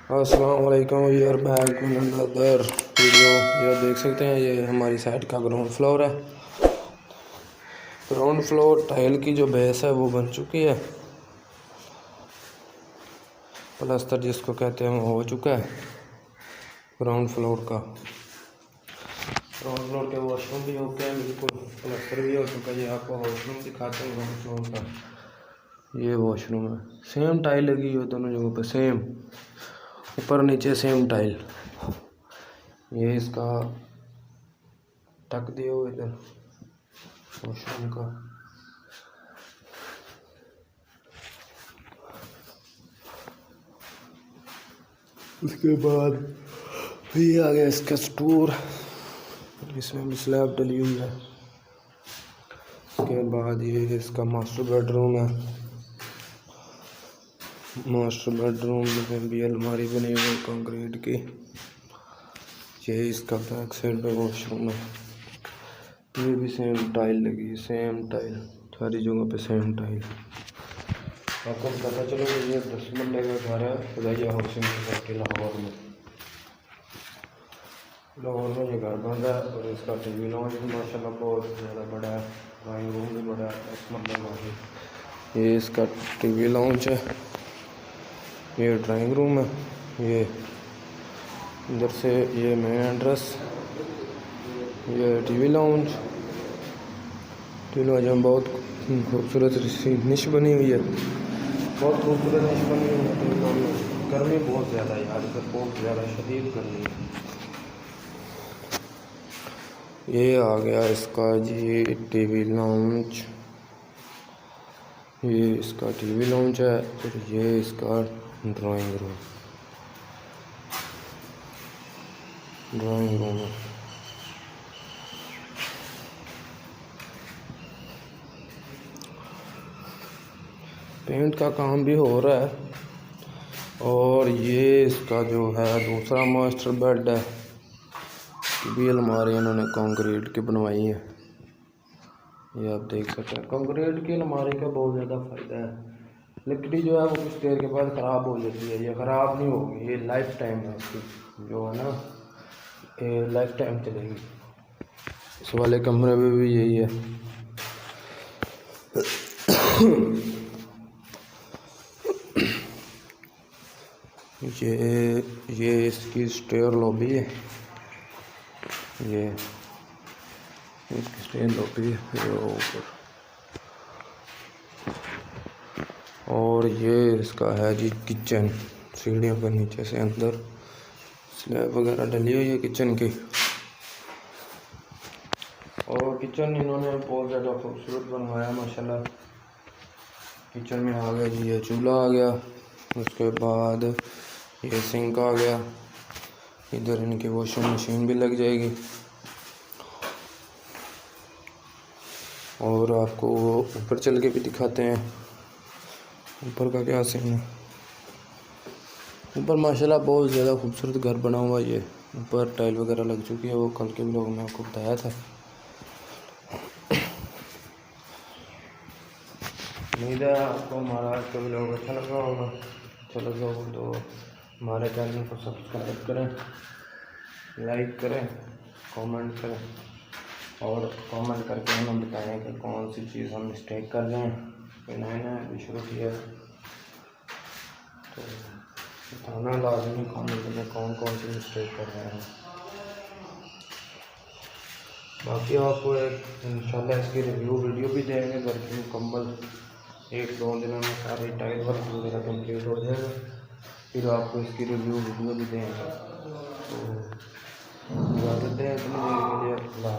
अस्सलाम वालेकुम, we are back with another video. ये देख सकते हैं, ये हमारी साइड का ग्राउंड फ्लोर है। ग्राउंड फ्लोर टाइल की जो बेस है वो बन चुकी है, प्लास्टर जिसको कहते हैं वो हो चुका है। ग्राउंड फ्लोर के वॉशरूम भी हो गए हैं, बिल्कुल प्लास्टर भी हो चुका है। ये आपको वॉशरूम दिखाते हैं ग्राउंड फ्लोर का। ये वॉशरूम है, सेम टाइल लगी हुई है दोनों जगहों पे, सेम ऊपर नीचे सेम टाइल। ये इसका टक दिया हुआ इधर वॉशरूम का। उसके बाद ये आ गया इसका स्टोर, इसमें भी स्लैब डली हुई है। उसके बाद ये इसका मास्टर बेडरूम है। मास्टर बेडरूम में भी अलमारी बनी हुई है कंक्रीट की। ये इसका बैक साइड पे वॉशरूम है। ये भी सेम टाइल लगी, सेम टाइल, सारी जगह पे सेम टाइल। आपको पता चलो कि ये 10 मरले का घर है खुदाइया हाउसिंग सोसाइटी लाहौर में। लाहौर में ये घर बन रहा है और इसका टीवी लॉन्च भी माशाल्लाह बहुत ज़्यादा बड़ा है। ड्राइंग रूम भी बड़ा है, 10 मरले में। ये इसका टीवी लॉन्च है, ये ड्राइंग रूम है। ये इधर से ये मेन एंट्रेंस, ये टीवी लॉन्च में बहुत खूबसूरत सी निश बनी हुई है, बहुत खूबसूरत निश बनी हुई है। गर्मी बहुत ज़्यादा है यार, इधर बहुत ज़्यादा शदीद गर्मी है। ये आ गया इसका जी टीवी लॉन्च, ये इसका टीवी लॉन्च है और ये इसका ड्राइंग रूम है। पेंट का काम भी हो रहा है। और ये इसका जो है दूसरा मास्टर बेड है, भी अलमारी इन्होंने कंक्रीट की बनवाई है। ये आप देख सकते हैं, कंक्रीट की अलमारी का बहुत ज़्यादा फ़ायदा है। लकड़ी जो है वो कुछ देर के बाद ख़राब हो जाती है, ये ख़राब नहीं होगी, ये लाइफ टाइम है इसकी जो है ना, ये लाइफ टाइम चलेगी। इस वाले कमरे में भी यही है। ये इसकी स्टेयर लॉबी है, ये इसकी स्टेयर लॉबी है ऊपर। और ये इसका है जी किचन, सीढ़ियों के नीचे से अंदर स्लैब वगैरह डली हुई है किचन की। और किचन इन्होंने बहुत ज़्यादा खूबसूरत बनवाया माशाल्लाह। किचन में आ गया जी ये चूल्हा आ गया, उसके बाद ये सिंक आ गया, इधर इनकी वॉशिंग मशीन भी लग जाएगी। और आपको ऊपर चल के भी दिखाते हैं ऊपर का क्या सीन है। ऊपर माशाल्लाह बहुत ज़्यादा खूबसूरत घर बना हुआ है। ये ऊपर टाइल वगैरह लग चुकी है, वो कल के व्लॉग में आपको बताया था। उम्मीद है आपको हमारा आज का व्लॉग अच्छा लगा होगा। अच्छा लगा हो तो हमारे चैनल को सब्सक्राइब करें, लाइक करें, कमेंट करें और कमेंट करके हमें बताएं कि कौन सी चीज़ हम मिस्टेक कर रहे हैं। कोई नया भी शुरू किया तो बताना लाजमी कमेंट में कौन सी मिस्टेक कर रहे हैं। बाकी आपको एक इंशाल्लाह इसकी रिव्यू वीडियो भी देंगे घर की मुकम्मल। 1-2 दिनों में सारी टाइल वर्क वगैरह कंप्लीट हो जाएगा, फिर आपको इसकी रिव्यू वीडियो भी देंगे। तो इजाज़त दें, इतनी देर के लिए अल्लाह।